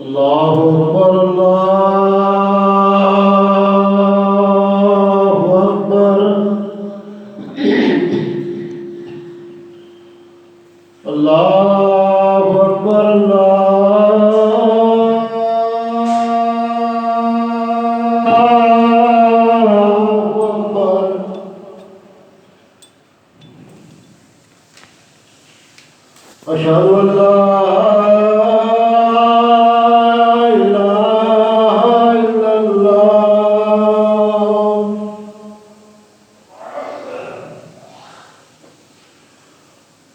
الله أكبر الله أكبر الله أكبر الله أكبر أشهد أن لا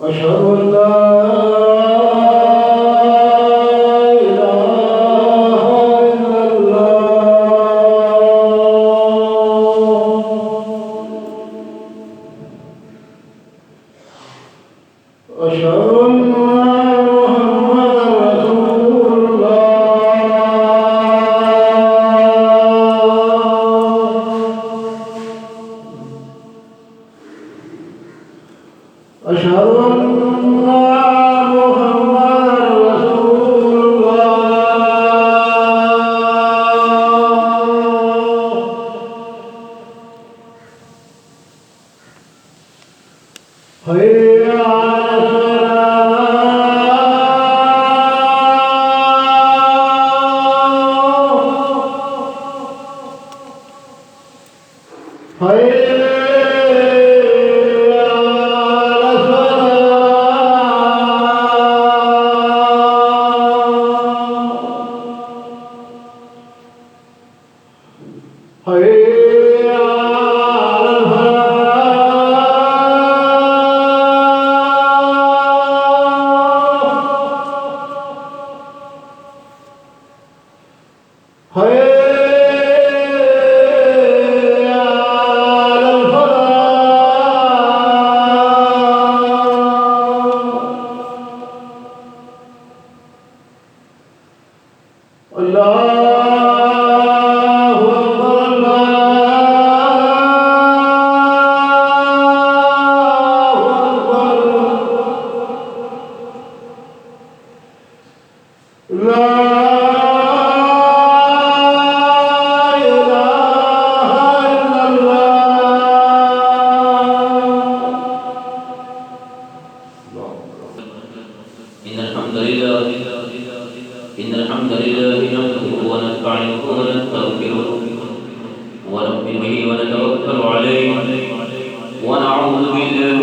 أشهد أن لا إله إلا الله أشهد أن محمدا رسول الله أشهد أن حي إن الحمد لله نحمده ونستعينه ونستغفره ونؤمن به ونتوكل عليه ونعوذ بالله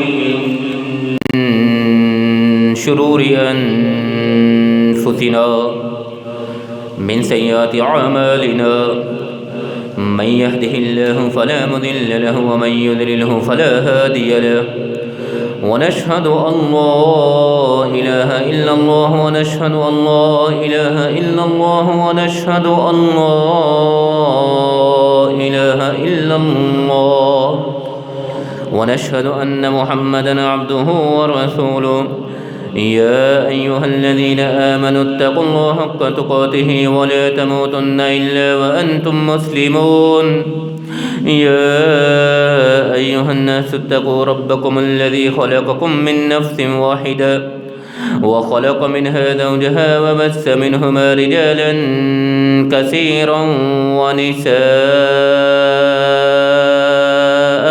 من شرور أنفسنا من سيئات أعمالنا من يهده الله فلا مضل له ومن يضلله فلا هادي له ونشهد أن لا إله إلا الله ونشهد أن لا إله إلا الله ونشهد أن لا إله إلا الله ونشهد أن محمدًا عبده ورسوله يا أيها الذين آمنوا اتقوا الله حق تقاته ولا تموتن إلا وأنتم مسلمون يا أيها الناس اتقوا ربكم الذي خلقكم من نفس واحدة وخلق منها زوجها وبث منهما رجالا كثيرا ونساء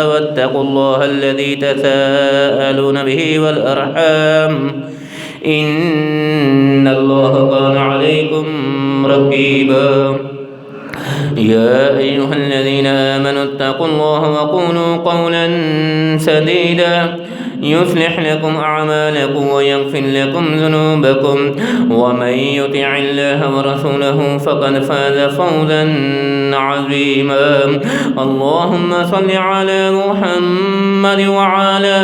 واتقوا الله الذي تساءلون به والأرحام إن الله كان عليكم رقيبا يا أيها الذين آمنوا اتقوا الله وقولوا قولا سديدا يصلح لكم أعمالكم ويغفر لكم ذنوبكم ومن يطع الله ورسوله فقد فاز فوزا عظيما اللهم صل على محمد وعلى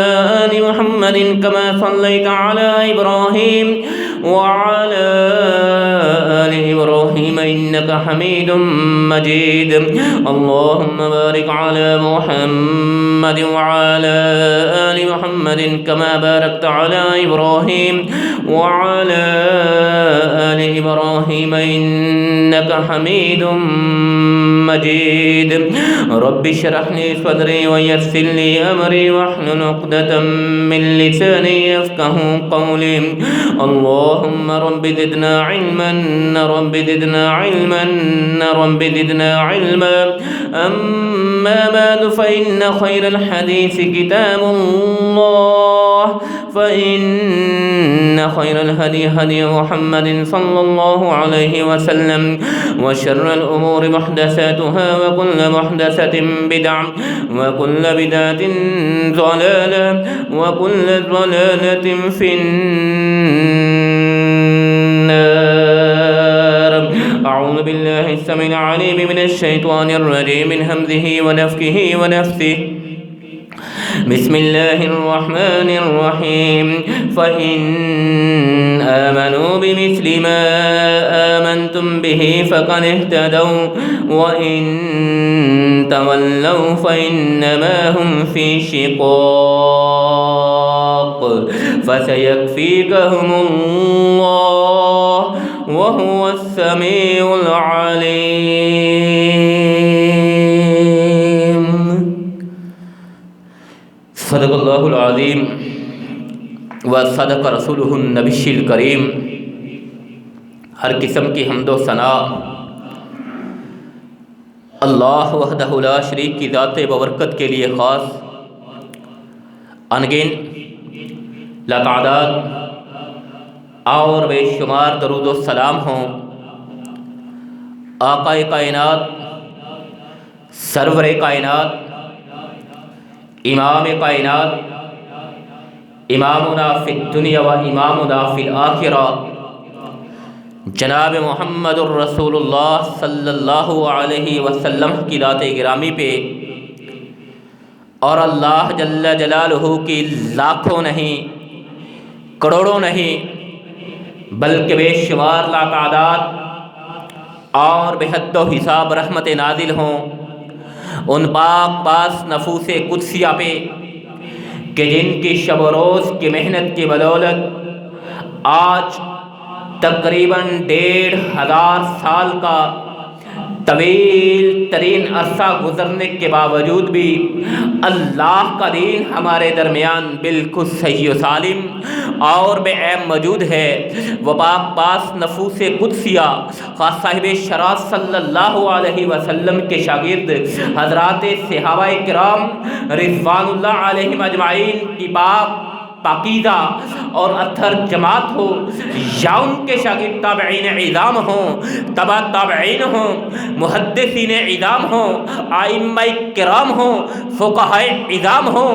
آل محمد كما صليت على إبراهيم وعلى آل إبراهيم إنك حميد مجيد اللهم بارك على محمد وعلى آل محمد كما باركت على إبراهيم وعلى آل إبراهيم إنك حميد مجيد رب اشرح لي صدري ويسر لي أمري واحلل عقدة من لساني يفقه قولي اللهم رب زدنا علما رب زدنا علما أما بعد فإن خير الحديث كتاب الله فإن خير الهدي هدي محمد صلى الله عليه وسلم وشر الأمور محدثاتها وكل محدثة بدعة وكل بدعة ضلالة وكل ضلالة في النار. أعوذ بالله السميع العليم من الشيطان الرجيم من همزه ونفخه ونفثه. بسم الله الرحمن الرحيم. فإن آمنوا بمثل ما آمنتم به فقد اهتدوا وإن تولوا فإنما هم في شقاق فسيكفيكهم الله وهو السميع العليم. صدق اللہ العظیم و صدق رسولہ النبی الکریم. ہر قسم کی حمد و ثنا اللہ وحدہ لا شریک کی ذات ببرکت کے لیے خاص. انگن لاتعداد اور بے شمار درود و سلام ہوں آقا کائنات، سرور کائنات، امام کائنات، امامنا فی الدنیا و امامنا فی الآخرہ جناب محمد الرسول اللہ صلی اللہ علیہ وسلم کی ذات گرامی پہ اور اللہ جل جلالہ کی لاکھوں نہیں کروڑوں نہیں بلکہ بے شمار لاتعداد اور بے حد و حساب رحمت نازل ہوں ان پاک پاس نفوس قدسیہ پہ کہ جن کی شب و روز کی محنت کی بدولت آج تقریباً 1500 سال کا طویل ترین عرصہ گزرنے کے باوجود بھی اللہ کا دین ہمارے درمیان بالکل صحیح و سالم اور بے عیب موجود ہے. وہ پاک پاس نفوس قدسیہ خاص صاحب شرف صلی اللہ علیہ وسلم کے شاگرد حضرات صحابہ کرام رضوان اللہ علیہم اجمعین کی پاکیزہ اور اطہر جماعت ہو یا ان کے شاگرد تابعین اعظام ہوں، تبع تابعین ہوں، محدثین اعظام ہوں، ائمہ کرام ہوں، فقہاء اعظام ہوں،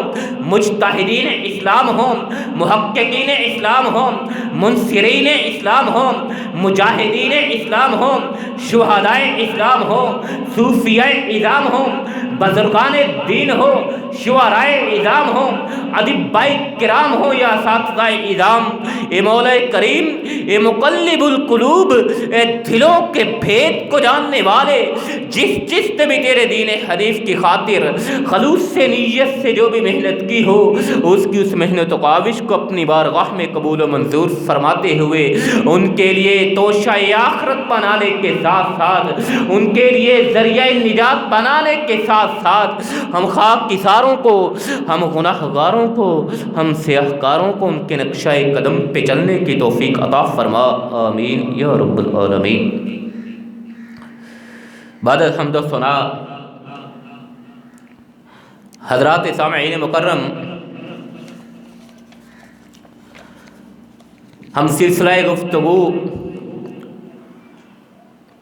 مجتہدین اسلام ہوں، محققین اسلام ہوں، منصرین اسلام ہوں، مجاہدین اسلام ہوں، شہداء اسلام ہوں، صوفیاء اعظام ہوں، بزرگان دین ہو، شعراء اعظام ہوں، ادباء کرام ہو یا اساتذہ اعظام. اے مولا کریم، اے مقلب القلوب، اے دلوں کے بھید کو جاننے والے، جس نے بھی تیرے دین حنیف کی خاطر خلوص سے نیت سے جو بھی محنت کی ہو اس کی اس محنت و کاوش کو اپنی بارگاہ میں قبول و منظور فرماتے ہوئے ان کے لیے توشہ آخرت بنانے کے ساتھ ساتھ ان کے لیے ذریعہ نجات بنانے کے ساتھ ساتھ ہم خاک ساروں کو، ہم گناہ گاروں کو، ہم سیاہکاروں کو ان کے نقشہ قدم پہ چلنے کی توفیق عطا فرما. آمین یا رب العالمین. بعد الحمد و ثنا حضرات سامعین مکرم، ہم سلسلہ گفتگو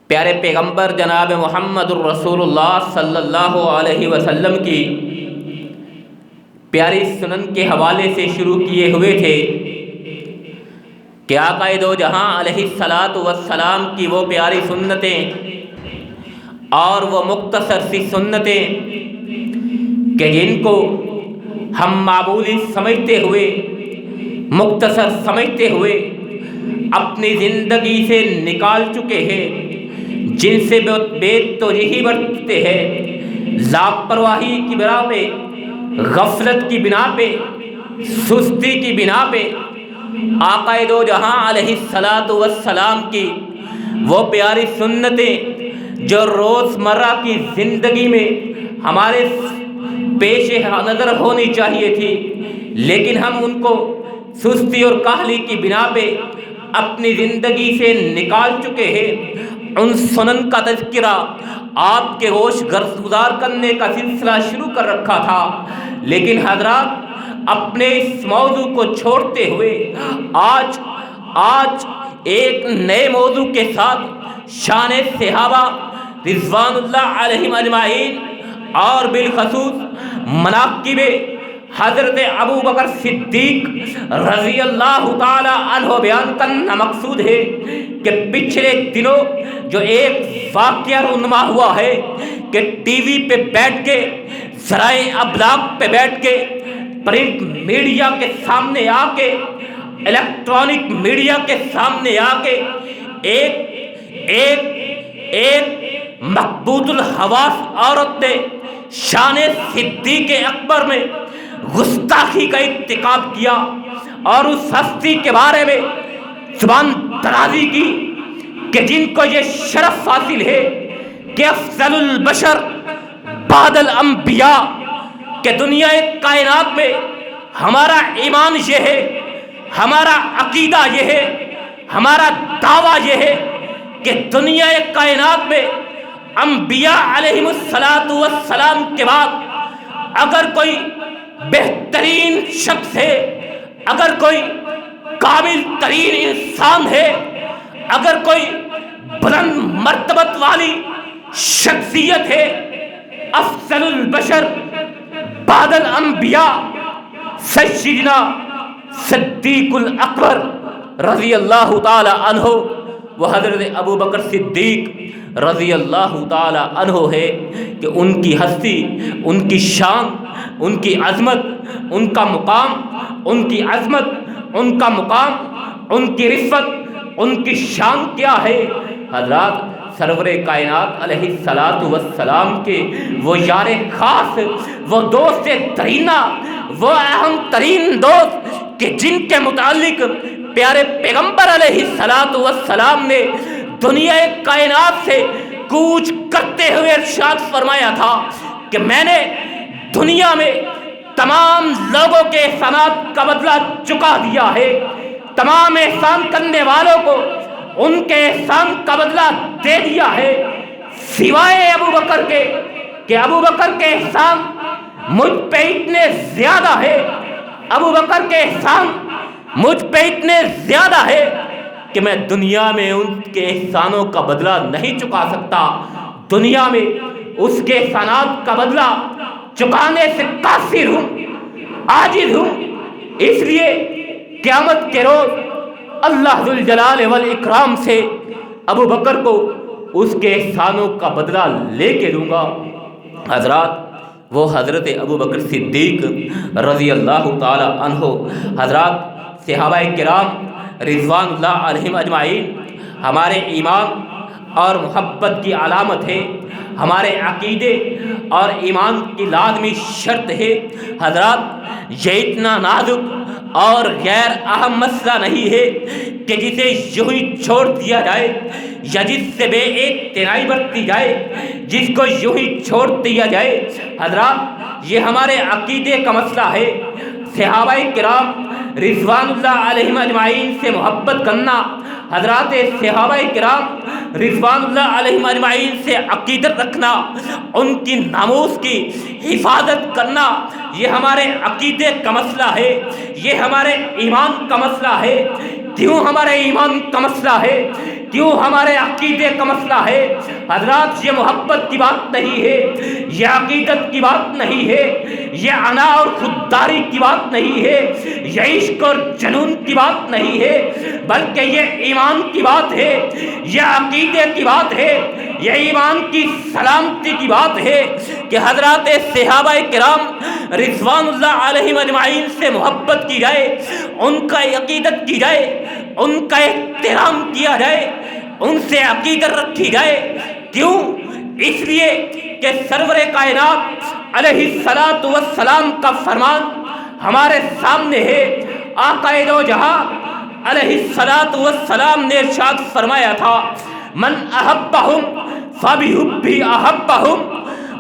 پیارے پیغمبر جناب محمد الرسول اللہ صلی اللہ علیہ وسلم کی پیاری سنن کے حوالے سے شروع کیے ہوئے تھے کہ آقا دو جہاں علیہ الصلاۃ والسلام کی وہ پیاری سنتیں اور وہ مختصر سی سنتیں کہ جن کو ہم معمولی سمجھتے ہوئے، مختصر سمجھتے ہوئے اپنی زندگی سے نکال چکے ہیں، جن سے بے توجہی برتتے ہیں، لاپرواہی کی بنا پہ، غفلت کی بنا پہ، سستی کی بنا پہ آقا دو جہاں علیہ الصلاۃ والسلام کی وہ پیاری سنتیں جو روزمرہ کی زندگی میں ہمارے پیش نظر ہونی چاہیے تھی، لیکن ہم ان کو سستی اور کاہلی کی بنا پہ اپنی زندگی سے نکال چکے ہیں، ان سنن کا تذکرہ آپ کے ہوش گزار کرنے کا سلسلہ شروع کر رکھا تھا، لیکن حضرات اپنے اس موضوع کو چھوڑتے ہوئے آج ایک نئے موضوع کے ساتھ شان صحابہ رضوان اللہ علیہم اجمعین اور بالخصوص مناقب حضرت ابو بکر صدیق رضی اللہ تعالی عنہ بیان کرنا مقصود ہے کہ پچھلے دنوں جو ایک واقعہ رونما ہوا ہے کہ ٹی وی پہ بیٹھ کے، ذرائع ابلاغ پہ بیٹھ کے، پرنٹ میڈیا کے سامنے آ کے، الیکٹرانک میڈیا کے سامنے آ کے ایک مقبوض الحواس عورت نے شان صدیق اکبر میں گستاخی کا ارتکاب کیا اور اس ہستی کے بارے میں زبان درازی کی کہ جن کو یہ شرف حاصل ہے کہ افضل البشر بعد الانبیاء، کہ دنیا کائنات میں ہمارا ایمان یہ ہے، ہمارا عقیدہ یہ ہے، ہمارا دعویٰ یہ ہے کہ دنیا کائنات میں انبیاء علیہم السلام کے بعد اگر کوئی بہترین شخص ہے، اگر کوئی کامل ترین انسان ہے، اگر کوئی بلند مرتبت والی شخصیت ہے، افضل البشر بعد الانبیاء سیدنا صدیق الاکبر رضی اللہ تعالی عنہ، وہ حضرت ابو بکر صدیق رضی اللہ تعالی عنہ ہے کہ ان کی ہستی، ان کی شان، ان کی عظمت، ان کا مقام، ان کی عظمت، ان کا مقام، ان کی رفعت، ان کی شان کیا ہے۔ حضرات سرور کائنات علیہ السلام کے وہ یار خاص، وہ دوست ترینہ، وہ اہم ترین دوست کہ جن کے متعلق پیارے پیغمبر علیہ السلام نے دنیا کائنات سے کوچ کرتے ہوئے ارشاد فرمایا تھا کہ میں نے دنیا میں تمام لوگوں کے احسانات کا بدلہ چکا دیا ہے، تمام احسان کرنے والوں کو ان کے احسان کا بدلہ دے دیا ہے، سوائے ابو بکر کے کہ ابو بکر کے احسان مجھ پہ اتنے زیادہ ہے، ابو بکر کے احسان مجھ پہ اتنے زیادہ ہے کہ میں دنیا میں ان کے احسانوں کا بدلہ نہیں چکا سکتا، دنیا میں اس کے احسانات کا بدلہ چکانے سے قاصر ہوں، عاجز ہوں۔ اس لیے قیامت کے روز اللہ ذوالجلال والاکرام سے ابو بکر کو اس کے احسانوں کا بدلہ لے کے دوں گا۔ حضرات وہ حضرت ابو بکر صدیق رضی اللہ تعالی عنہ، حضرات صحابہ کرام رضوان اللہ علیہم اجمعین ہمارے ایمان اور محبت کی علامت ہے، ہمارے عقیدے اور ایمان کی لازمی شرط ہے۔ حضرات یہ اتنا نازک اور غیر اہم مسئلہ نہیں ہے کہ جسے یوں ہی چھوڑ دیا جائے یا جس سے بے اعتنائی برتی جائے، جس کو یوں ہی چھوڑ دیا جائے۔ حضرات یہ ہمارے عقیدے کا مسئلہ ہے۔ صحابہ کرام رضوان اللہ علیہم اجمعین سے محبت کرنا، حضرات صحابہ کرام رضوان اللہ علیہم اجمعین سے عقیدت رکھنا، ان کی ناموس کی حفاظت کرنا، یہ ہمارے عقیدے کا مسئلہ ہے، یہ ہمارے ایمان کا مسئلہ ہے۔ کیوں ہمارے ایمان کا مسئلہ ہے؟ کیوں ہمارے عقیدے کا مسئلہ ہے؟ حضرات یہ محبت کی بات نہیں ہے، یہ عقیدت کی بات نہیں ہے، یہ انا اور خودداری کی بات نہیں ہے، یہ عشق اور جنون کی بات نہیں ہے، بلکہ یہ ایمان کی بات ہے، یہ عقیدے کی بات ہے، یہ ایمان کی سلامتی کی بات ہے کہ حضرات صحابہ کرام رضوان اللہ علیہم اجمعین سے محبت کی جائے، ان کا عقیدت کی جائے، ان کا احترام کیا جائے، ان سے عقیدت رکھی جائے۔ کیوں؟ اس لیے کہ سرور کائنات علیہ السلام کا فرمان ہمارے سامنے ہے۔ آقا دو جہاں علیہ السلام نے ارشاد فرمایا تھا، من احبہم فبحبی احبہم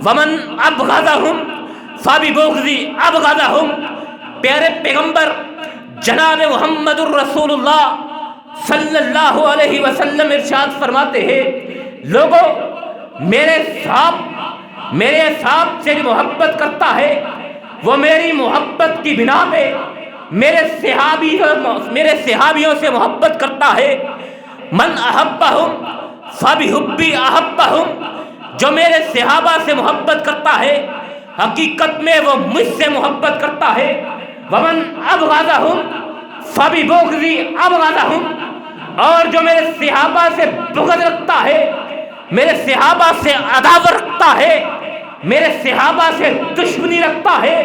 ومن ابغضہم فببغضی ابغضہم۔ پیارے پیغمبر جناب محمد الرسول اللہ صلی اللہ علیہ وسلم ارشاد فرماتے ہیں، لوگوں میرے صاحب سے جو محبت کرتا ہے وہ میری محبت کی بنا پہ میرے صحابیوں سے محبت کرتا ہے۔ من احبہم فبحبی احبہم، جو میرے صحابہ سے محبت کرتا ہے حقیقت میں وہ مجھ سے محبت کرتا ہے۔ ومن ابغضہم فببغضی ابغضہم، اور جو میرے صحابہ سے بغض رکھتا ہے، میرے صحابہ سے عداوت رکھتا ہے، میرے صحابہ سے دشمنی رکھتا ہے،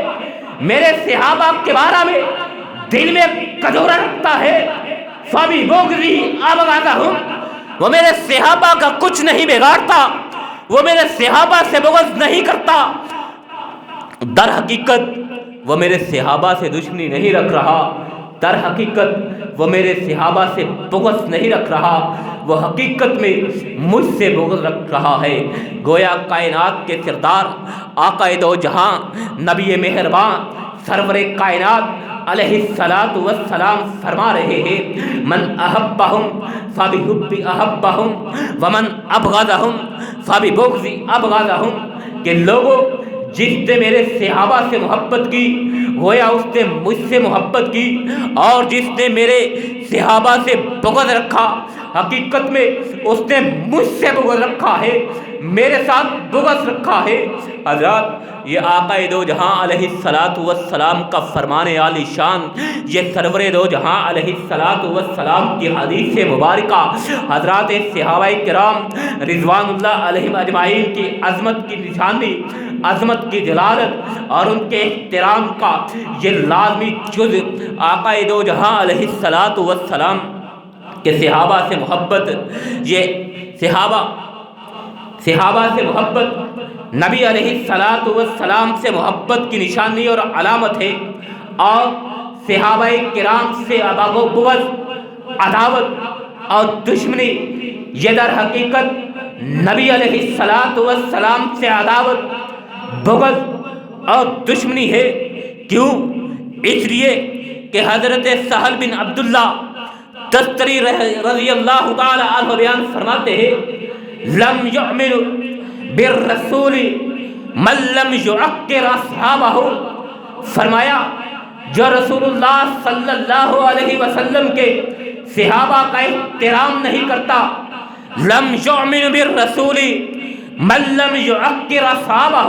میرے صحابہ کے بارے میں دل میں کدورہ رکھتا ہے، فببغضی ابغضہم، وہ میرے صحابہ کا کچھ نہیں بگاڑتا، وہ میرے صحابہ سے بغض نہیں کرتا، در حقیقت وہ میرے صحابہ سے دشمنی نہیں رکھ رہا، در حقیقت وہ میرے صحابہ سے بغض نہیں رکھ رہا، وہ حقیقت میں مجھ سے بغض رکھ رہا ہے۔ گویا کائنات کے سردار آقا دو جہاں نبی مہربان سرور کائنات علیہ الصلاۃ والسلام فرما رہے ہیں، من احبہم فبحبی احبہم ومن ابغضہم فببغضی ابغضہم، کہ لوگوں جس نے میرے صحابہ سے محبت کی گویا اس نے مجھ سے محبت کی، اور جس نے میرے صحابہ سے بغض رکھا حقیقت میں اس نے مجھ سے بغض رکھا ہے، میرے ساتھ بغض رکھا ہے۔ حضرات یہ آقا دو جہاں علیہ الصلاۃ والسلام کا فرمان عالی شان، یہ سرور دو جہاں علیہ الصلاۃ والسلام کی حدیث مبارکہ، حضرات صحابہ کرام رضوان اللہ علیہم اجمعین کی عظمت کی نشانی، عظمت کی جلالت اور ان کے احترام کا یہ لازمی جز آقا دو جہاں علیہ الصلاۃ والسلام کے صحابہ سے محبت، یہ صحابہ سے محبت نبی علیہ الصلاۃ والسلام سے محبت کی نشانی اور علامت ہے، اور صحابہ کرام سے بغض، عداوت اور دشمنی یہ در حقیقت نبی علیہ الصلاۃ والسلام سے عداوت، بغض اور دشمنی ہے۔ کیوں؟ اس لیے کہ حضرت سہل بن عبداللہ تستری رضی اللہ تعالی عنہ بیان فرماتے ہیں، لم یؤمن بالرسول من لم یعقر اصحابہ، فرمایا جو رسول اللہ صلی اللہ علیہ وسلم کے صحابہ کا احترام نہیں کرتا، لم یؤمن بالرسول من لم یعقر اصحابہ،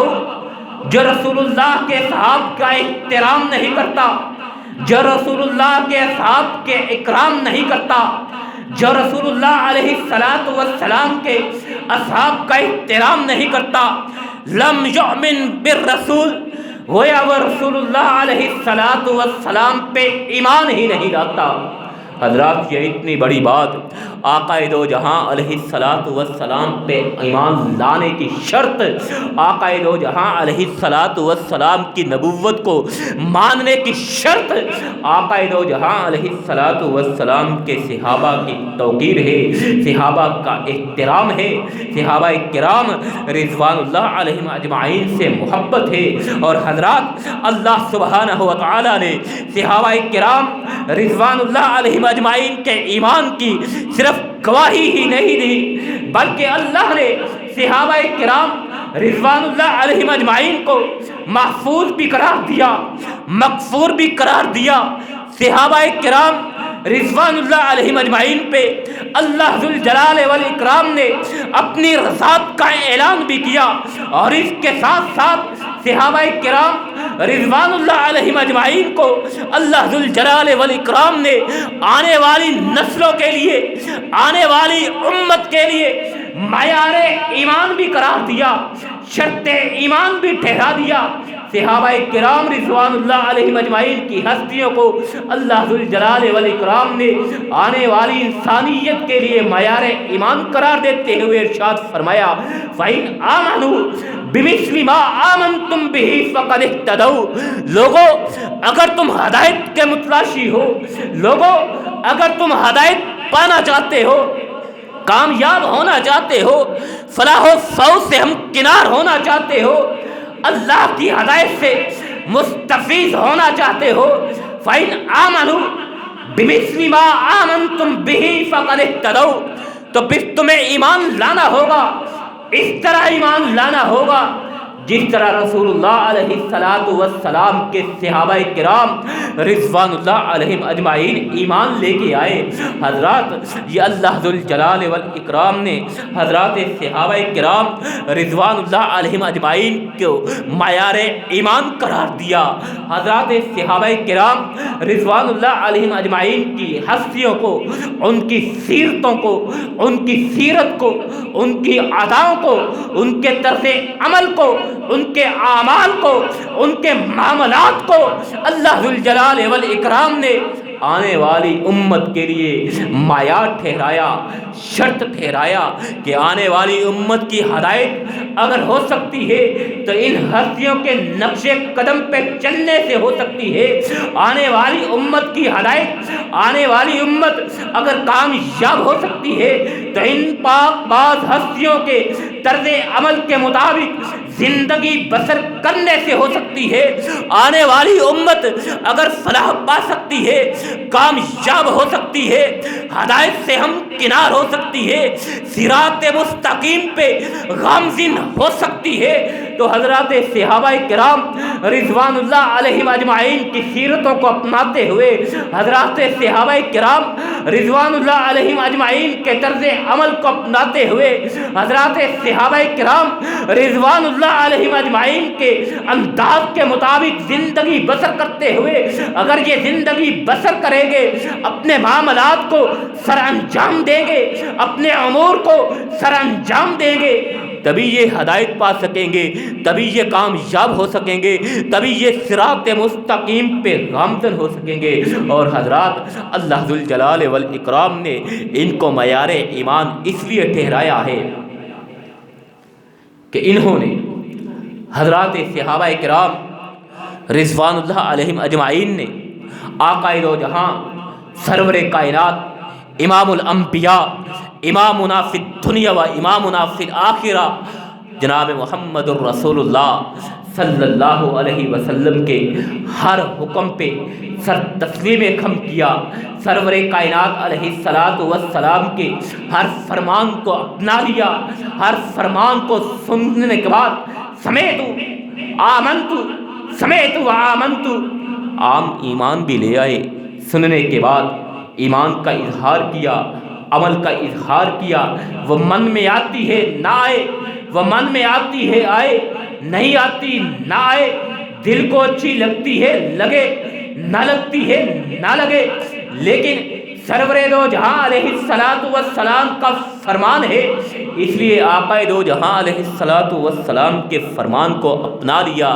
جو رسول اللہ کے صحاب کا احترام نہیں کرتا، جو رسول اللہ کے اصحاب کے اکرام نہیں کرتا، جو رسول اللہ علیہ الصلاۃ والسلام کے اصحاب کا احترام نہیں کرتا، لم یؤمن بالرسول، گویا وہ رسول اللہ علیہ الصلاۃ والسلام پہ ایمان ہی نہیں لاتا۔ حضرات یہ اتنی بڑی بات، آقا دو جہاں علیہ الصلاۃ والسلام پہ ایمان لانے کی شرط، آقا دو جہاں علیہ الصلاۃ والسلام کی نبوت کو ماننے کی شرط آقا دو جہاں علیہ الصلاۃ والسلام کے صحابہ کی توقیر ہے، صحابہ کا احترام ہے، صحابہ کرام رضوان اللہ علیہم اجمعین سے محبت ہے۔ اور حضرات اللہ سبحانہ و تعالی نے صحابہ کرام رضوان اللہ علیہم اجمعین کے ایمان کی صرف گواہی ہی نہیں دی، بلکہ اللہ نے صحابہ کرام رضوان اللہ علیہم اجمعین کو محفوظ بھی قرار دیا، مغفور بھی قرار دیا۔ صحابہ کرام رضوان اللہ علیہم اجمعین پہ اللہ ذوالجلال والاکرام نے اپنی رضات کا اعلان بھی کیا، اور اس کے ساتھ ساتھ صحابہ کرام رضوان اللہ علیہم اجمعین کو اللہ ذوالجلال والاکرام نے آنے والی نسلوں کے لیے، آنے والی امت کے لیے معیار ایمان بھی قرار دیا، شرط ایمان بھی ٹھہرا دیا۔ صحابہ کرام رضوان اللہ علیہم اجمعین کی ہستیوں کو اللہ ذوالجلال والاکرام نے آنے والی انسانیت کے لیے معیار ایمان قرار دیتے ہوئے ارشاد فرمایا، فَإِنْ آمَنُوا بِمِثْلِ مَا آمَنْتُمْ بِهِ فَقَدِ اهْتَدَوْا، لوگو اگر تم ہدایت کے متلاشی ہو، لوگو اگر تم ہدایت پانا چاہتے ہو، کامیاب ہونا چاہتے ہو، فلاح و فوز سے ہم کنار ہونا چاہتے ہو، اللہ کی ہدایت سے مستفیض ہونا چاہتے ہو، فَإِنْ آمَنُوا بِمِثْلِ مَا آمَنْتُمْ بِهِ فَقَدِ اهْتَدَوْا، تو پھر تمہیں ایمان لانا ہوگا، اس طرح ایمان لانا ہوگا جس طرح رسول اللہ علیہ السلام کے صحابہ کرام رضوان اللہ علیہم اجمعین ایمان لے کے آئے۔ حضرات یہ اللہ ذوالجلال والاکرام نے حضرات صحابہ کرام رضوان اللہ علیہم اجمعین کو معیار ایمان قرار دیا۔ حضرات صحابہ کرام رضوان اللہ علیہم اجمعین کی ہستیوں کو، ان کی سیرتوں کو، ان کی سیرت کو، ان کی اداؤں کو، ان کے طرز عمل کو، ان کے اعمال کو، ان کے معاملات کو اللہ ذوالجلال والاکرام نے آنے والی امت کے لیے معیار ٹھہرایا، شرط ٹھہرایا کہ آنے والی امت کی ہدایت اگر ہو سکتی ہے تو ان ہستیوں کے نقش قدم پہ چلنے سے ہو سکتی ہے۔ آنے والی امت کی ہدایت، آنے والی امت اگر کامیاب ہو سکتی ہے تو ان پاک باز ہستیوں کے طرز عمل کے مطابق زندگی بسر کرنے سے ہو سکتی ہے۔ آنے والی امت اگر فلاح پا سکتی ہے، کامیاب ہو سکتی ہے، ہدایت سے ہم کنار ہو سکتی ہے، صراط مستقیم پہ گامزن ہو سکتی ہے، تو حضرات صحابہ کرام رضوان اللہ علیہم اجمعین کی سیرتوں کو اپناتے ہوئے، حضرات صحابہ کرام رضوان اللہ علیہم اجمعین کے طرز عمل کو اپناتے ہوئے، حضرات صحابہ کرام رضوان اللہ علیہم اجمعین کے انداز کے مطابق زندگی بسر کرتے ہوئے اگر یہ زندگی بسر کریں گے، اپنے معاملات کو سر انجام دیں گے، اپنے امور کو سر انجام دیں گے، تبھی یہ ہدایت پا سکیں گے، تبھی یہ کامیاب ہو سکیں گے، تبھی یہ صراط مستقیم پہ گامزن ہو سکیں گے۔ اور حضرات اللہ ذوالجلال والاکرام نے ان کو معیار ایمان اس لیے ٹھہرایا ہے کہ انہوں نے حضرات صحابہ کرام رضوان اللہ علیہم اجمعین نے آقا دو جہاں سرور کائنات امام الانبیاء امامنا فی الدنیا و امامنا فی الآخرہ جناب محمد الرسول اللہ صلی اللہ علیہ وسلم کے ہر حکم پہ سر تسلیم خم کیا، سرور کائنات علیہ السلام کے ہر فرمان کو اپنا لیا، ہر فرمان کو سننے کے بعد سمیتو آمنتو عام ایمان بھی لے آئے، سننے کے بعد ایمان کا اظہار کیا، عمل کا اظہار کیا۔ وہ من میں آتی ہے نہ آئے، وہ من میں آتی ہے آئے، نہیں آتی نہ آئے، دل کو اچھی لگتی ہے لگے، نہ لگتی ہے نہ لگے، لیکن سرور دو جہاں علیہ السلام کا فرمان ہے، اس لیے آقا دو جہاں علیہ السلام کے فرمان کو اپنا لیا۔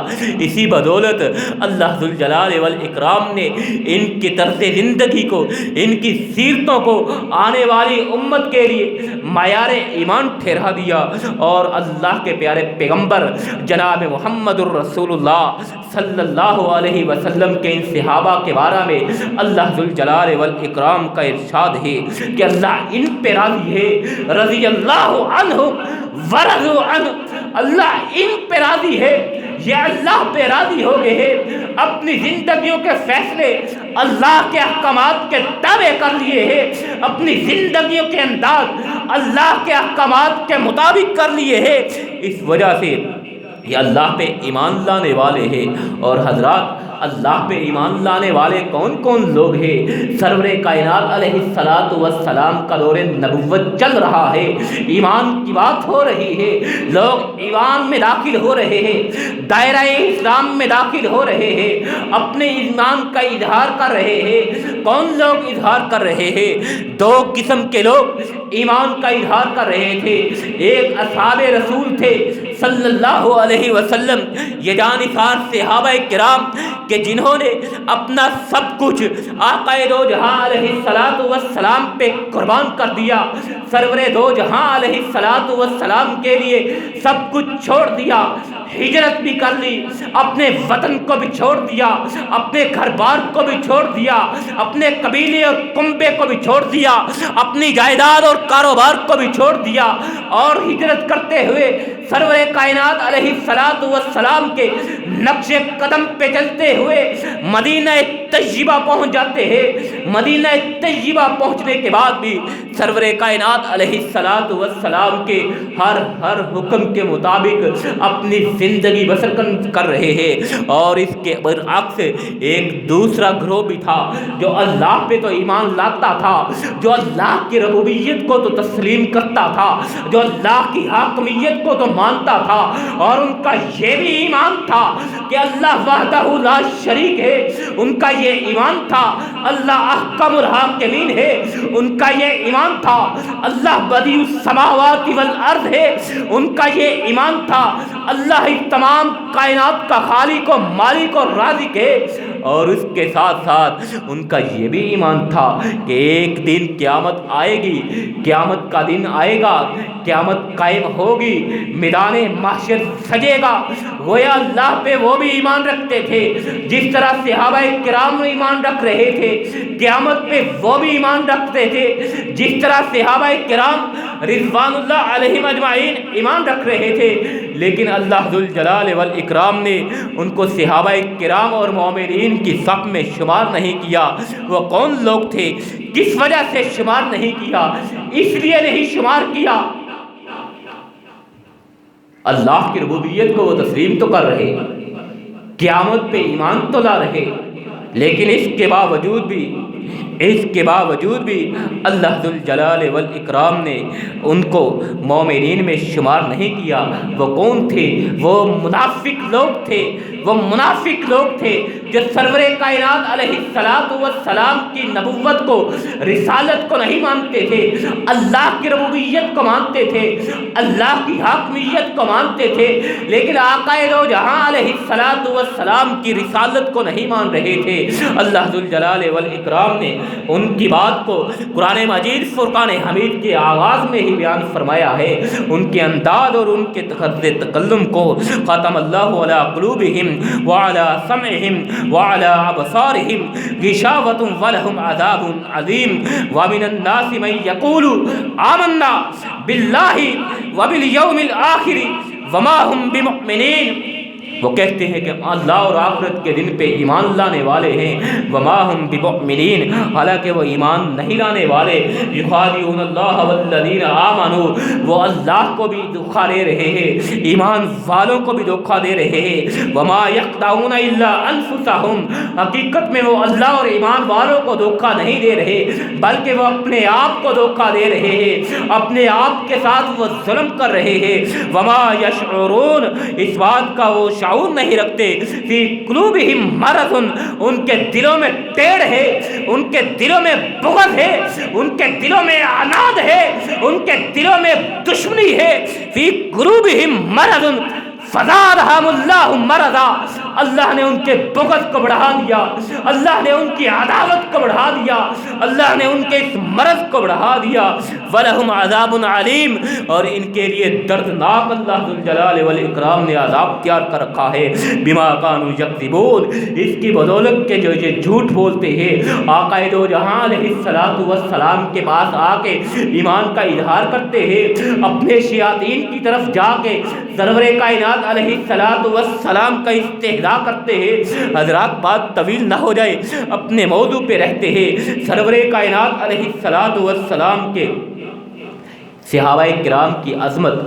اسی بدولت اللہ ذوالجلال والاکرام نے ان کی طرز زندگی کو، ان کی سیرتوں کو آنے والی امت کے لیے معیار ایمان ٹھہرا دیا، اور اللہ کے پیارے پیغمبر جناب محمد الرسول اللہ صلی اللہ علیہ وسلم کے ان صحابہ کے بارے میں اللہ ذوالجلال والاکرام کا ارشاد ہے کہ اللہ ان پہ راضی ہے، رضی اللہ عنہ ورضوا عنہ، اللہ ان پہ راضی ہے، یہ اللہ پہ راضی ہو گئے ہیں، اپنی زندگیوں کے فیصلے اللہ کے احکامات کے تابع کر لیے ہیں، اپنی زندگیوں کے انداز اللہ کے احکامات کے مطابق کر لیے ہیں، اس وجہ سے یہ اللہ پہ ایمان لانے والے ہیں۔ اور حضرات اللہ پہ ایمان لانے والے کون کون لوگ ہیں؟ سرور کائنات علیہ السلام کا دور نبوت چل رہا ہے، ایمان کی بات ہو رہی ہے، لوگ ایمان میں داخل ہو رہے ہیں، دائرہ اسلام میں داخل ہو رہے ہیں، اپنے ایمان کا اظہار کر رہے ہیں۔ کون لوگ اظہار کر رہے ہیں؟ دو قسم کے لوگ ایمان کا اظہار کر رہے تھے، ایک اصحاب رسول تھے صلی اللہ علیہ وسلم، یہ جانثار صحابہ کرام کہ جنہوں نے اپنا سب کچھ آقا دو جہاں علیہ السلام پہ قربان کر دیا، سرور دو جہاں علیہ السلام کے لیے سب کچھ چھوڑ دیا، ہجرت بھی کر لی، اپنے وطن کو بھی چھوڑ دیا، اپنے گھر بار کو بھی چھوڑ دیا، اپنے قبیلے اور کنبے کو بھی چھوڑ دیا، اپنی جائیداد اور کاروبار کو بھی چھوڑ دیا، اور ہجرت کرتے ہوئے سرور کائنات علیہ الصلوۃ والسلام کے نقش قدم پہ چلتے ہوئے مدینہ طیبہ پہنچ جاتے ہیں۔ مدینہ طیبہ پہنچنے کے بعد بھی سرور کائنات علیہ الصلوۃ والسلام کے ہر حکم کے مطابق اپنی زندگی بسر کر رہے ہیں۔ اور اس کے برعکس ایک دوسرا گروہ بھی تھا جو اللہ پہ تو ایمان لاتا تھا، جو اللہ کی ربوبیت کو تو تسلیم کرتا تھا، جو اللہ کی حاکمیت کو تو مانتا تھا، اور ان کا یہ بھی ایمان تھا کہ اللہ وحدہ لا شریک ہے، ان کا یہ ایمان تھا اللہ احکم الحاکمین ہے، ان کا یہ ایمان تھا اللہ بدیع السماوات والارض ہے، ان کا یہ ایمان تھا اللہ تمام کائنات کا خالق و مالک اور رازق ہے۔ اور اس کے ساتھ ساتھ ان کا یہ بھی ایمان تھا کہ ایک دن قیامت آئے گی، قیامت کا دن آئے گا، قیامت قائم ہوگی، میدان محشر سجے گا۔ گویا اللہ پہ وہ بھی ایمان رکھتے تھے جس طرح صحابہ کرام ایمان رکھ رہے تھے، قیامت پہ وہ بھی ایمان رکھتے تھے جس طرح صحابہ کرام رضوان اللہ علیہم اجمعین ایمان رکھ رہے تھے۔ لیکن اللہ ذوالجلال والاکرام نے ان کو صحابہ کرام اور مومنین کی صف میں شمار نہیں کیا۔ وہ کون لوگ تھے، کس وجہ سے شمار نہیں کیا؟ اس لیے نہیں شمار کیا، اللہ کی ربوبیت کو وہ تسلیم تو کر رہے، قیامت پہ ایمان تو لا رہے، لیکن اس کے باوجود بھی اللہ ذوالجلال والاکرام نے ان کو مومنین میں شمار نہیں کیا۔ وہ کون تھے؟ وہ منافق لوگ تھے جو سرور کائنات علیہ الصلوۃ والسلام کی نبوت کو، رسالت کو نہیں مانتے تھے، اللہ کی ربوبیت کو مانتے تھے، اللہ کی حاکمیت کو مانتے تھے، لیکن آقا دو جہاں علیہ الصلوۃ والسلام کی رسالت کو نہیں مان رہے تھے۔ اللہ ذوالجلال والاکرام نے ان کی بات کو قرآن مجید فرقان حمید کے آغاز میں ہی بیان فرمایا ہے۔ ان کے انداز اور ان کے طرز تکلم کو ختم اللہ علی قلوبہم وعلی سمعہم وعلی ابصارہم غشاوۃ ولہم عذاب عظیم ومن الناس من یقول آمنا باللہ وبالیوم الآخر وما ہم بمؤمنین۔ وہ کہتے ہیں کہ اللہ اور آخرت کے دن پہ ایمان لانے والے ہیں، وما ہم بمؤمنین، حالانکہ وہ ایمان نہیں لانے والے۔ یخادعون اللہ والذین آمنوا، وہ اللہ کو بھی دھوکہ دے رہے ہیں، ایمان والوں کو بھی دھوکہ دے رہے ہیں۔ وما یخدعون الا انفسہم، حقیقت میں وہ اللہ اور ایمان والوں کو دھوکہ نہیں دے رہے بلکہ وہ اپنے آپ کو دھوکہ دے رہے ہیں، اپنے آپ کے ساتھ وہ ظلم کر رہے ہیں۔ وما یشعرون، اس بات کا وہ شعور نہیں رکھتے۔ فی قلوبہم مرض، ان کے دلوں میں ٹیڑھ ہے، ان کے دلوں میں بغض ہے، ان کے دلوں میں عناد ہے، ان کے دلوں میں دشمنی ہے۔ فی قلوبہم مرض فزادہم اللہ مرضا، اللہ نے ان کے بغض کو بڑھا دیا، اللہ نے ان کی عداوت کو بڑھا دیا، اللہ نے ان کے اس مرض کو بڑھا دیا۔ وَلَهُمْ عَذَابٌ عَلِيمٌ، اور ان کے لیے دردناک اللہ ذوالجلال والاکرام نے عذاب تیار کر رکھا ہے۔ بما كانوا يكذبون، اس کی بدولت کے جو یہ جھوٹ بولتے ہیں، آقا دو جہاں علیہ الصلوۃ والسلام کے پاس آ کے ایمان کا اظہار کرتے ہیں، اپنے شیاطین کی طرف جا کے سرور کائنات علیہ الصلوۃ والسلام کا استہزاء کرتے ہیں۔ حضرات بات طویل نہ ہو جائے، اپنے موضوع پہ رہتے ہیں۔ سرور کائنات علیہ الصلوۃ والسلام کے صحابہ کرام کی عظمت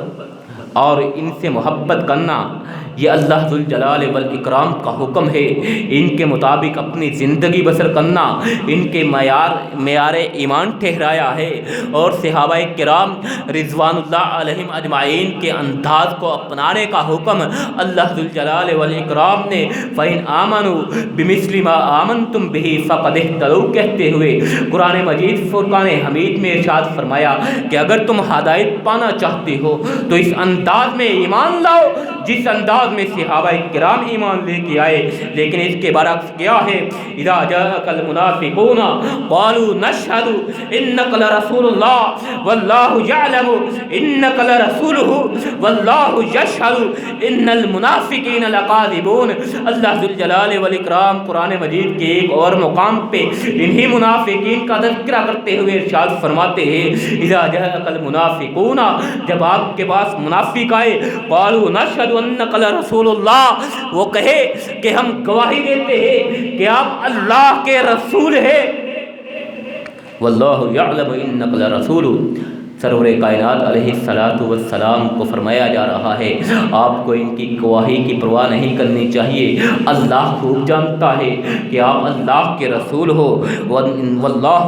اور ان سے محبت کرنا یہ اللہ ذوالجلال والاکرام کا حکم ہے۔ ان کے مطابق اپنی زندگی بسر کرنا ان کے معیار ایمان ٹھہرایا ہے، اور صحابہ کرام رضوان اللہ علیہم اجمعین کے انداز کو اپنانے کا حکم اللہ ذوالجلال والاکرام نے فَإِنْ آمَنُوا بِمِثْلِ مَا آمَنْتُمْ بِهِ فَقَدِ اهْتَدَوْا کہتے ہوئے قرآن مجید فرقان حمید میں ارشاد فرمایا کہ اگر تم ہدایت پانا چاہتے ہو تو اس انداز میں ایمان لاؤ جس انداز انداز میں صحابہ کرام ایمان لے کے آئے، لیکن اس کے برعکس کیا ہے؟ اذا جاءك المنافقون قالوا نشهد انك لرسول الله والله يعلم انك لرسوله والله يشهد ان المنافقين لكاذبون۔ اللہ ذوالجلال والاکرام قرآن مجید کے ایک اور مقام پہ انہی منافقین کا تذکرہ کرتے ہوئے ارشاد فرماتے ہیں اذا جاءك المنافقون، جب آپ کے پاس منافق آئے، قالوا نشهد انك لرسول الله، وہ کہے کہ ہم گواہی دیتے ہیں کہ آپ اللہ کے رسول ہیں، واللہ یعلم انک لرسول، سرور کائنات علیہ السلام کو فرمایا جا رہا ہے آپ کو ان کی گواہی کی پرواہ نہیں کرنی چاہیے، اللہ خوب جانتا ہے کہ آپ اللہ کے رسول ہو، واللہ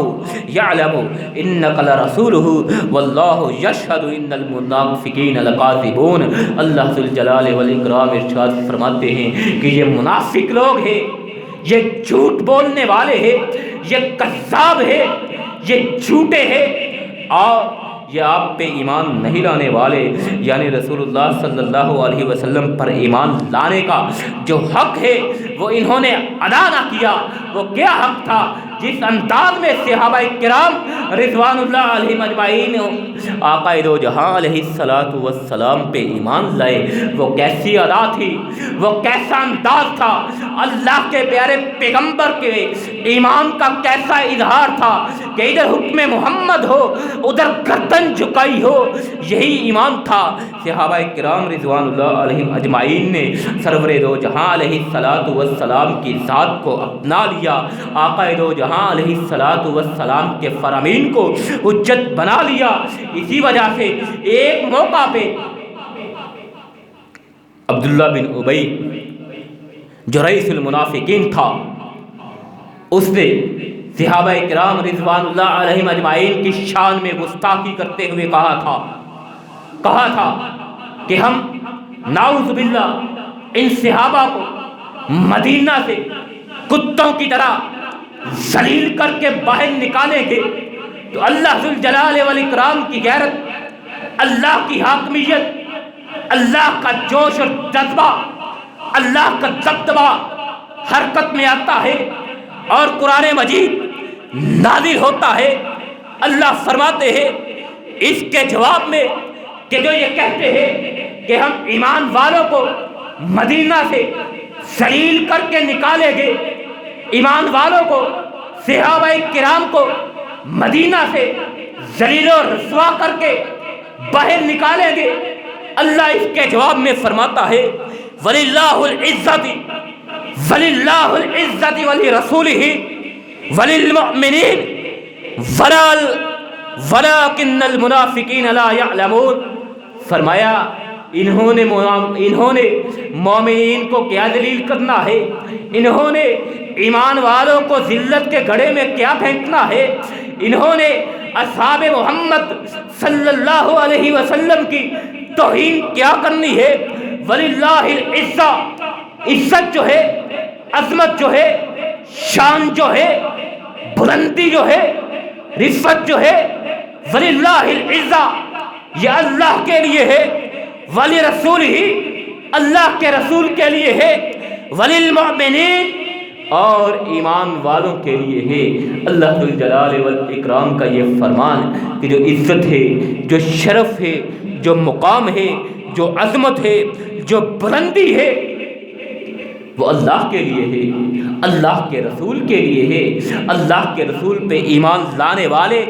یعلم انک لرسولہ واللہ یشہد ان المنافقین لکاذبون۔ اللہ ذوالجلال والاکرام ارشاد فرماتے ہیں کہ یہ منافق لوگ ہیں، یہ جھوٹ بولنے والے ہیں، یہ کذاب ہے، یہ جھوٹے ہیں، اور یہ آپ پہ ایمان نہیں لانے والے، یعنی رسول اللہ صلی اللہ علیہ وسلم پر ایمان لانے کا جو حق ہے وہ انہوں نے ادا نہ کیا۔ وہ کیا حق تھا؟ جس انداز میں صحابہ کرام رضوان اللہ علیہم اجمعین آقا دو جہاں علیہ السلام پہ ایمان لائے، وہ کیسی ادا تھی، وہ کیسا انداز تھا، اللہ کے پیارے پیغمبر کے ایمان کا کیسا اظہار تھا کہ ادھر حکم محمد ہو ادھر گردن جھکائی ہو، یہی ایمان تھا۔ صحابہ کرام رضوان اللہ علیہم اجمعین نے سرور دو جہاں علیہ السلام کی ذات کو اپنا لیا، آقا دو جہاں علیہ السلام کے فرامین کو حجت بنا لیا۔ اسی وجہ سے ایک موقع پہ عبداللہ بن ابی جو رئیس المنافقین تھا، اس نے صحابہ کرام رضوان اللہ علیہم اجمعین کی شان میں گستاخی کرتے ہوئے کہا تھا کہ ہم نعوذ باللہ ان صحابہ کو مدینہ سے کتوں کی طرح ذلیل کر کے باہر نکالیں گے تو اللہ ذوالجلال والاکرام کی غیرت، اللہ کی حاکمیت، اللہ کا جوش اور جذبہ، اللہ کا دبدبہ حرکت میں آتا ہے اور قرآن مجید نازل ہوتا ہے۔ اللہ فرماتے ہیں اس کے جواب میں کہ جو یہ کہتے ہیں کہ ہم ایمان والوں کو مدینہ سے ذلیل کر کے نکالیں گے، ایمان والوں کو صحابہ کرام کو مدینہ سے ذلیل و رسوا کر کے باہر نکالیں گے، اللہ اس کے جواب میں فرماتا ہے وَلِلَّهُ الْعِزَّةِ وَلِرَسُولِهِ وَلِلْمُؤْمِنِينَ وَلَكِنَّ الْمُنَافِقِينَ لَا يَعْلَمُونَ۔ فرمایا انہوں نے مومنین کو کیا ذلیل کرنا ہے، انہوں نے ایمان والوں کو ذلت کے گڑھے میں کیا پھینکنا ہے، انہوں نے اصحاب محمد صلی اللہ علیہ وسلم کی توہین کیا کرنی ہے۔ وَلِلَّهِ الْعِزَّةُ، عزت جو ہے، عظمت جو ہے، شان جو ہے، بلندی جو ہے، رفت جو ہے، وَلِلَّهِ الْعِزَّةُ یہ اللہ کے لیے ہے، وَلِرَسُولِهِ اللہ کے رسول کے لیے ہے، وَلِلْمُؤْمِنِينَ اور ایمان والوں کے لیے ہے۔ اللہ ذوالجلال والاکرام کا یہ فرمان کہ جو عزت ہے، جو شرف ہے، جو مقام ہے، جو عظمت ہے، جو بلندی ہے، وہ اللہ کے لیے ہے، اللہ کے رسول کے لیے ہے۔ اللہ کے رسول پہ ایمان لانے والے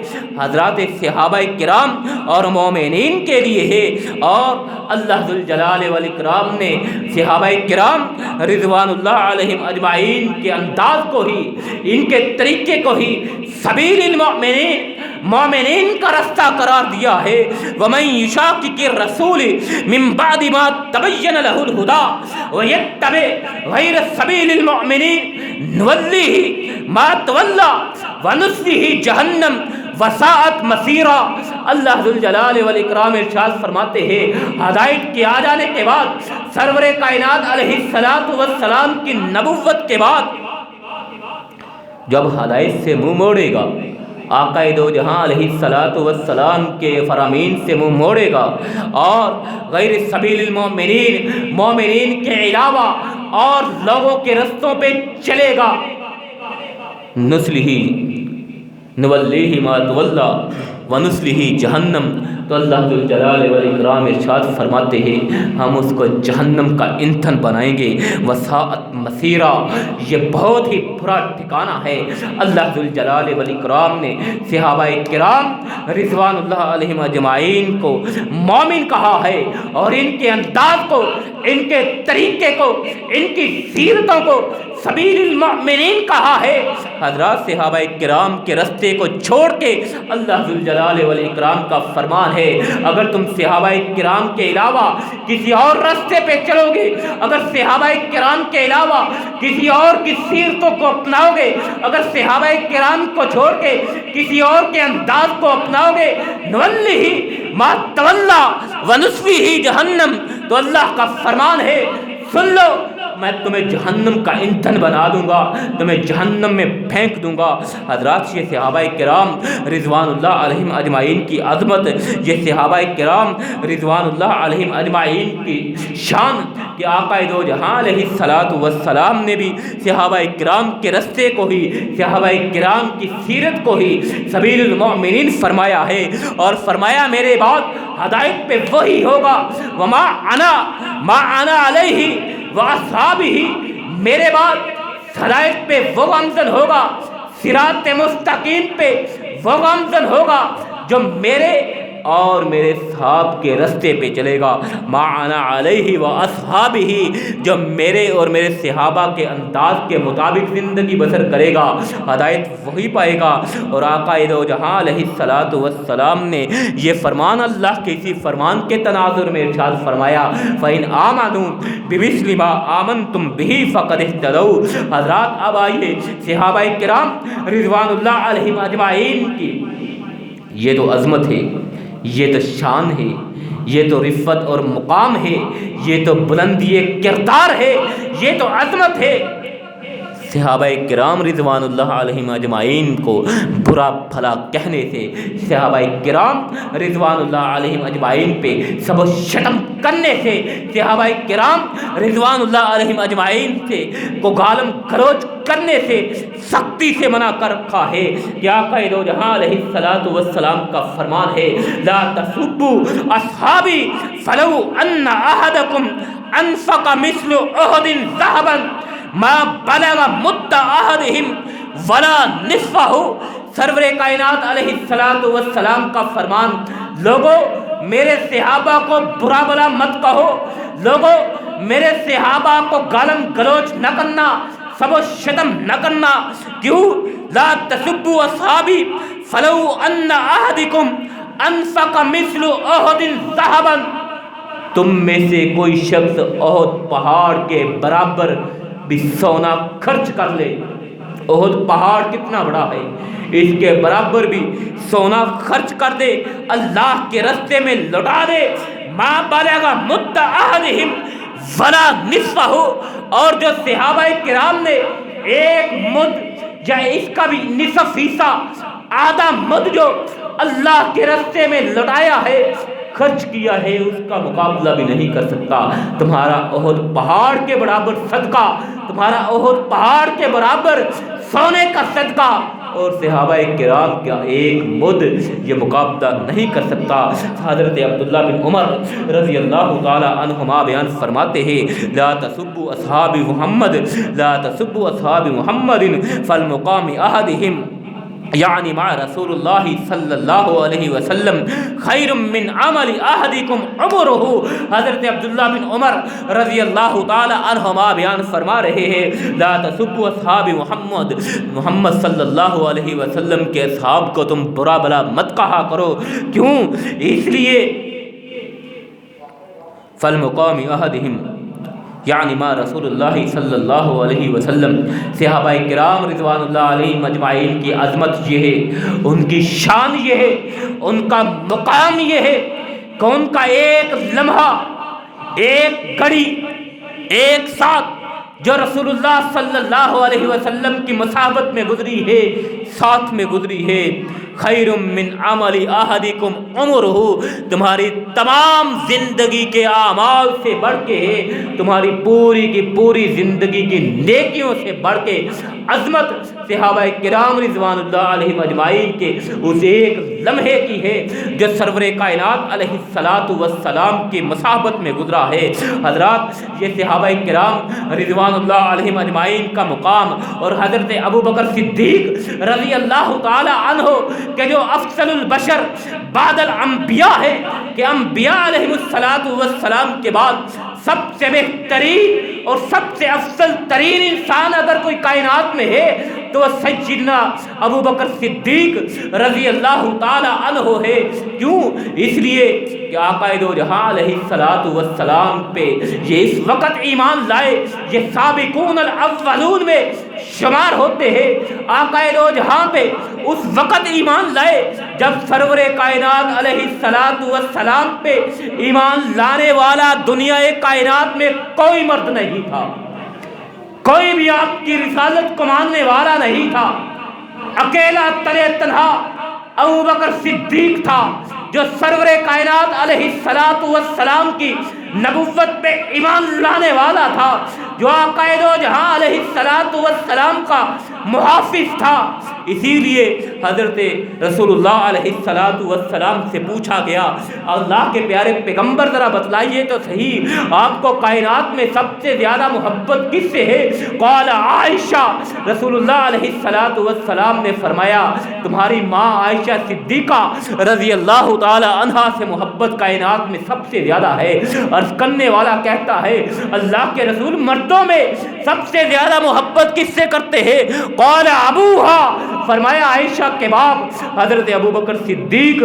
حضرات صحابہ کرام اور مومنین کے لیے ہے، اور اللہ ذوالجلال والاکرام نے صحابہ کرام رضوان اللہ علیہم اجمعین کے انداز کو ہی، ان کے طریقے کو ہی سبیل المؤمنین، مومنین کا رستہ قرار دیا ہے۔ وَمَن يُشَاقِقِ الرَّسُولِ مِن بَعْدِ مَا تَبَيَّنَ لَهُ الْهُدَىٰ وَيَتَّبِعْ غَيْرَ سَبِيلِ الْمُؤْمِنِينَ نُوَلِّهِ مَا تَوَلَّىٰ وَنُصْلِهِ جَهَنَّمَ وَسَاءَتْ مَصِيرًا۔ اللہ ذوالجلال والاکرام ارشاد فرماتے ہیں ہدایت کے آ جانے کے بعد، سرور کائنات علیہ السلام کی نبوت کے بعد، جب ہدایت سے منہ موڑے گا آقا دو جہاں علیہ السلام کے فرامین سے منہ موڑے گا اور غیر سبیل المؤمنین مومنین کے علاوہ اور لوگوں کے رستوں پہ چلے گا، نسلہ نولیہ ما تولی ونسلہ جہنم، تو اللہ ذوالجلال والاکرام ارشاد فرماتے ہیں ہم اس کو جہنم کا ایندھن بنائیں گے، وساءت مصیرا، یہ بہت ہی برا ٹھکانہ ہے۔ اللہ ذوالجلال والاکرام نے صحابہ کرام رضوان اللہ علیہم اجمعین کو مومن کہا ہے، اور ان کے انداز کو، ان کے طریقے کو، ان کی سیرتوں کو سبیل المؤمنین کہا ہے۔ حضرات صحابہ کرام کے رستے کو چھوڑ کے اللہ ذوالجلال والاکرام کا فرمان ہے اگر تم صحابہ کرام کے علاوہ کسی اور رستے پہ چلو گے، اگر صحابہ کرام کے علاوہ کسی اور کی سیرتوں کو اپناؤ گے، اگر صحابہ کرام کو چھوڑ کے کسی اور کے انداز کو اپناؤ گے، نولہ ما تولی ونسلہ جہنم، تو اللہ کا فرمان ہے سن لو میں تمہیں جہنم کا ایندھن بنا دوں گا، تمہیں جہنم میں پھینک دوں گا۔ حضرات یہ صحابہ کرام رضوان اللہ علیہم اجمعین کی عظمت، یہ صحابہ کرام رضوان اللہ علیہم اجمعین کی شان کہ آقا دو جہاں علیہ السلام نے بھی صحابہ کرام کے رستے کو ہی، صحابہ کرام کی سیرت کو ہی سبیل المؤمنین فرمایا ہے، اور فرمایا میرے بعد ہدایت پہ وہی ہوگا، وما انا علیہ واصحابہ، میرے بعد ہدایت پہ وہ گامزن ہوگا، صراط مستقیم پہ وہ گامزن ہوگا جو میرے اور میرے صحاب کے رستے پہ چلے گا، ما انا علیہ واصحابہ، جو میرے اور میرے صحابہ کے انداز کے مطابق زندگی بسر کرے گا ہدایت وہی پائے گا۔ اور آقا دو جہاں علیہ السلام نے یہ فرمان اللہ کے اسی فرمان کے تناظر میں ارشاد فرمایا فَإِنْ آمَنُوا بِمِثْلِ مَا آمَنْتُمْ بِهِ فَقَدِ اهْتَدَوْا۔ حضرات اب آئیے صحابہ کرام رضوان اللہ علیہم اجمعین کی یہ تو عظمت ہے، یہ تو شان ہے، یہ تو رفت اور مقام ہے، یہ تو بلندی کردار ہے، یہ تو عظمت ہے۔ صحابہ کرام رضوان اللہ علیہم اجمعین کو برا بھلا کہنے سے، صحابہ کرام رضوان اللہ علیہم اجمعین پہ سب و شتم کرنے سے، صحابہ کرام رضوان اللہ علیہم اجمعین سے کو گالم گلوچ کرنے سے سختی سے منع کر رکھا ہے۔ کہ آقا دو جہاں علیہ السلام کا فرمان ہے لا تسبوا اصحابی فلو ان احدکم انفق مثل احد ذهبا ما بلغ مد احدہم ولا نصفہ۔ سرور کائنات علیہ السلام کا فرمان، لوگوں میرے صحابہ کو برا بلا مت کہو، لوگوں میرے صحابہ کو گالم گلوچ نہ کرنا، سب و شتم نہ کرنا۔ کیوں؟ لا تسبوا اصحابی فلو ان احدکم انفق مثل احد ذهبا، تم میں سے کوئی شخص احد پہاڑ کے برابر بھی سونا خرچ کر لے، احد پہاڑ کتنا بڑا ہے، اس کے برابر بھی سونا خرچ کر دے، اللہ کے رستے میں لٹا دے، ما بلغ مد احدہم ولا نصفہ، اور جو صحابہ کرام نے ایک مد یا اس کا بھی نصف حصہ، آدھا مد جو اللہ کے رستے میں لٹایا ہے، خرچ کیا ہے، اس کا مقابلہ بھی نہیں کر سکتا۔ تمہارا احد پہاڑ کے برابر صدقہ، تمہارا احد پہاڑ کے برابر سونے کا صدقہ، اور صحابہ کرام کا ایک مد یہ مقابلہ نہیں کر سکتا۔ حضرت عبداللہ بن عمر رضی اللہ تعالی عنہما بیان فرماتے ہیں لا تسبوا اصحاب محمد، لا تسبوا اصحاب محمد فالمقام احدہم یعنی مع رسول اللہ صلی اللہ علیہ وسلم خیر من عمل احدکم عمرہ۔ حضرت عبداللہ بن عمر رضی اللہ تعالی عنہما بیان فرما رہے ہیں لا تسبوا اصحاب محمد، محمد صلی اللہ علیہ وسلم کے اصحاب کو تم برا بلا مت کہا کرو۔ کیوں؟ اس لیے فالمقام احدہم یعنی ما رسول اللہ صلی اللہ علیہ وسلم، صحابہ کرام رضوان اللہ علیہ مجمعین کی عظمت یہ ہے، ان کی شان یہ ہے، ان کا مقام یہ ہے کہ ان کا ایک لمحہ، ایک گھڑی، ایک ساتھ جو رسول اللہ صلی اللہ علیہ وسلم کی مصاحبت میں گزری ہے، ساتھ میں گزری ہے، خیر من عمل احدکم عمرہ، تمہاری تمام زندگی کے اعمال سے بڑھ کے ہے، تمہاری پوری کی پوری زندگی کی نیکیوں سے بڑھ کے عظمت صحابہ کرام رضوان اللہ علیہم اجمعین کے اس ایک لمحے کی ہے جو سرور کائنات علیہ الصلاۃ والسلام کی مصاحبت میں گزرا ہے۔ حضرات، یہ صحابہ کرام رضوان اللہ علیہم اجمعین کا مقام اور حضرت ابو بکر صدیق رضی اللہ تعالی عنہ کہ جو افضل البشر بعد الانبیاء ہے، کہ انبیاء علیہ الصلاۃ والسلام کے بعد سب سے بہترین اور سب سے افضل ترین انسان اگر کوئی کائنات میں ہے تو وہ سیدنا ابو بکر صدیق رضی اللہ تعالی عنہ ہے۔ کیوں؟ اس لیے کہ آقا دو جہاں علیہ الصلاۃ والسلام پہ یہ اس وقت ایمان لائے، یہ سابقون الاولون میں شمار ہوتے ہیں۔ آقا دو جہاں پہ اس وقت ایمان لائے جب سرور کائنات علیہ الصلاۃ والسلام پہ ایمان لانے والا دنیا کائنات میں کوئی مرد نہیں تھا، کوئی بھی آپ کی رسالت کو ماننے والا نہیں تھا۔ اکیلا تنے تنہا ابو بکر صدیق تھا جو سرور کائنات علیہ الصلاۃ والسلام کی نبوت پہ ایمان لانے والا تھا، جو آقا دو جہاں علیہ الصلاۃ والسلام کا محافظ تھا۔ اسی لیے حضرت رسول اللہ علیہ الصلاۃ والسلام سے پوچھا گیا، اللہ کے پیارے پیغمبر ذرا بتلائیے تو صحیح، آپ کو کائنات میں سب سے زیادہ محبت کس سے ہے؟ قال عائشہ، رسول اللہ علیہ الصلاۃ والسلام نے فرمایا تمہاری ماں عائشہ صدیقہ رضی اللہ تعالی عنہا سے محبت کائنات میں سب سے زیادہ ہے۔ عرض کرنے والا کہتا ہے اللہ کے رسول مردوں میں سب سے زیادہ محبت کس سے کرتے ہیں؟ قال ابوہا، فرمایا عائشہ کے باپ حضرت ابو بکر صدیق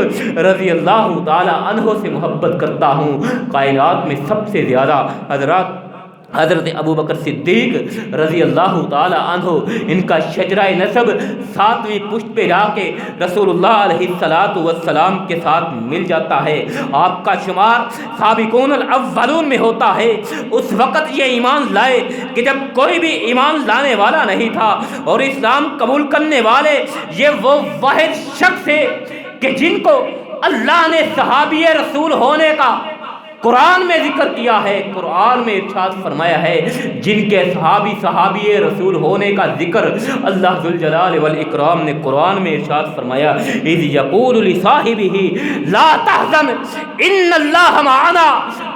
رضی اللہ تعالی عنہ سے محبت کرتا ہوں۔ کائنات میں سب سے زیادہ حضرت ابو بکر صدیق رضی اللہ تعالی عنہ، ان کا شجرہ نسب 7ویں پشت پہ جا کے رسول اللہ علیہ الصلاۃ والسلام کے ساتھ مل جاتا ہے۔ آپ کا شمار سابقون الاولون میں ہوتا ہے۔ اس وقت یہ ایمان لائے کہ جب کوئی بھی ایمان لانے والا نہیں تھا، اور اسلام قبول کرنے والے یہ وہ واحد شخص ہے کہ جن کو اللہ نے صحابی رسول ہونے کا قرآن میں ذکر کیا ہے۔ قرآن میں ارشاد فرمایا ہے جن کے صحابی رسول ہونے کا ذکر اللہ ذوالجلال والاکرام نے قرآن میں ارشاد فرمایا، اذ یقول لصاحبہ لا تحزن ان اللہ معنا،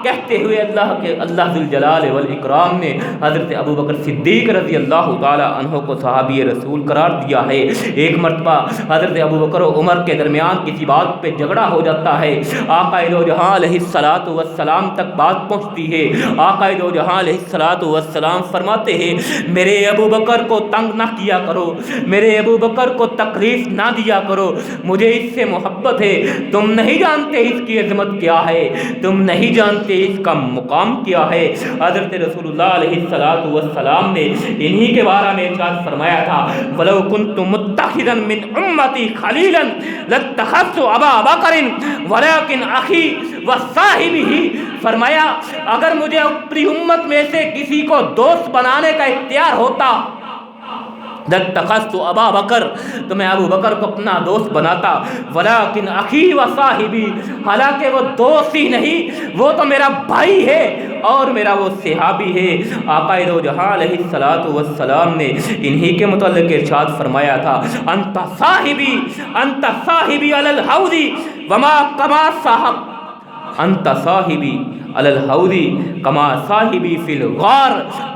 کہتے ہوئے اللہ ذوالجلال والاکرام نے حضرت ابو بکر صدیق رضی اللہ تعالی عنہ کو صحابی رسول قرار دیا ہے۔ ایک مرتبہ حضرت ابو بکر و عمر کے درمیان کسی بات پہ جھگڑا ہو جاتا ہے، آقا دو جہاں علیہ الصلاۃ والسلام تک بات پہنچتی ہے۔ آقا دو جہاں علیہ الصلاۃ والسلام فرماتے ہیں میرے ابو بکر کو تنگ نہ کیا کرو، میرے ابو بکر کو تکلیف نہ دیا کرو، مجھے اس سے محبت ہے، تم نہیں جانتے اس کی عظمت کیا ہے، تم نہیں جانتے اس کا مقام کیا ہے۔ حضرت رسول اللہ علیہ الصلاۃ والسلام نے انہی کے بارے میں ارشاد فرمایا تھا وَلَوْ كُنْتُ مُتَّخِذًا مِّنْ أُمَّتِي خَلِيلًا لَاتَّخَذْتُ أَبَا بَكْرٍ وَلَكِنْ أَخِي وَصَاحِبِهِ، فرمایا اگر مجھے اپنی امت میں سے کسی کو دوست بنانے کا اختیار ہوتا لَاتَّخَذْتُ أَبَا بَكْرٍ، تو میں ابو بکر کو اپنا دوست بناتا، وَلَكِنْ أَخِي وَصَاحِبِي، حالانکہ وہ دوست ہی نہیں، وہ تو میرا بھائی ہے اور میرا وہ صحابی ہے۔ آقا دو جہاں علیہ الصلاۃ والسلام نے انہی کے متعلق ارشاد فرمایا تھا انت صاحبی علی الحوض وما کما صاحب، انت صاحبی علی الحوض کما صاحبی فی الغار۔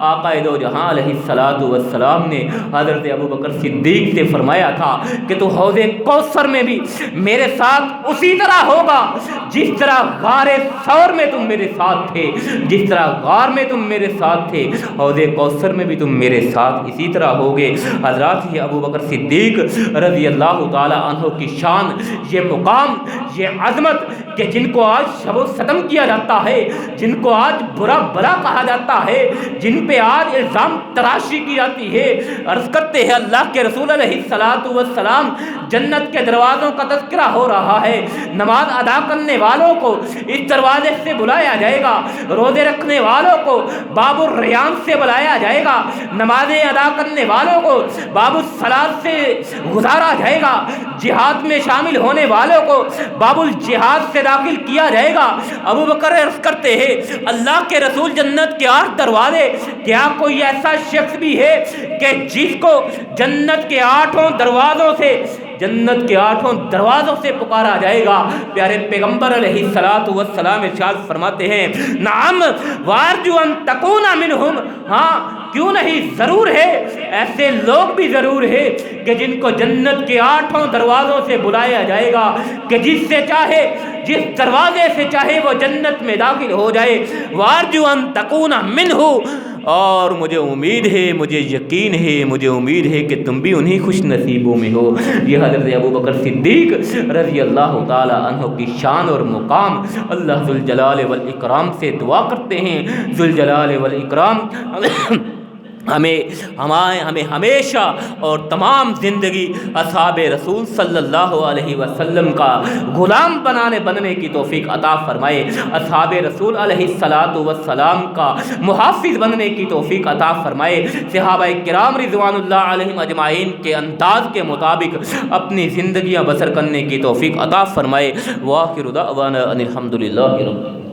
آقا دو جہاں علیہ الصلاۃ والسلام نے حضرت ابو بکر صدیق سے فرمایا تھا کہ تو حوض کوثر میں بھی میرے ساتھ اسی طرح ہوگا جس طرح غار ثور میں تم میرے ساتھ تھے، جس طرح غار میں تم میرے ساتھ تھے، حوض کوثر میں بھی تم میرے ساتھ اسی طرح ہوگے۔ حضرات، یہ ابو بکر صدیق رضی اللہ تعالی عنہ کی شان، یہ مقام، یہ عظمت کہ جن کو آج شب و ستم کیا جاتا ہے، جن کو آج برا بلا کہا جاتا ہے، جن پہ آج الزام تراشی کی جاتی ہے، عرض کرتے ہیں اللہ کے رسول علیہ الصلوۃ والسلام جنت کے دروازوں کا تذکرہ ہو رہا ہے، نماز ادا کرنے والوں کو اس دروازے سے بلایا جائے گا، روزے رکھنے والوں کو باب الریان سے بلایا جائے گا، نمازیں ادا کرنے والوں کو باب الصلاۃ سے گزارا جائے گا، جہاد میں شامل ہونے والوں کو باب الجہاد سے داخل کیا جائے گا۔ ابو بکر عرض کرتے ہیں اللہ کے رسول جنت کے 8 دروازے، کیا کوئی ایسا شخص بھی ہے کہ جس کو جنت کے 8 دروازوں سے پکارا جائے گا؟ پیارے پیغمبر علیہ الصلوۃ والسلام ارشاد فرماتے ہیں نعم وارجو ان تکون منہم، ہاں کیوں نہیں، ضرور ہے، ایسے لوگ بھی ضرور ہے کہ جن کو جنت کے 8 دروازوں سے بلایا جائے گا، کہ جس دروازے سے چاہے وہ جنت میں داخل ہو جائے۔ وارجو ان تکون منہ، اور مجھے امید ہے، مجھے یقین ہے، مجھے امید ہے کہ تم بھی انہی خوش نصیبوں میں ہو۔ یہ حضرت ابو بکر صدیق رضی اللہ تعالی عنہ کی شان اور مقام اللہ ذوالجلال والاکرام سے دعا کرتے ہیں، ذوالجلال والاکرام ہمیں ہمیشہ اور تمام زندگی اصحاب رسول صلی اللہ علیہ وسلم کا غلام بننے کی توفیق عطا فرمائے، اصحاب رسول علیہ الصلوۃ والسلام کا محافظ بننے کی توفیق عطا فرمائے، صحابہ کرام رضوان اللہ علیہم اجمعین کے انداز کے مطابق اپنی زندگیاں بسر کرنے کی توفیق عطا فرمائے۔ وآخر دعوانا ان الحمد للہ رب العالمین۔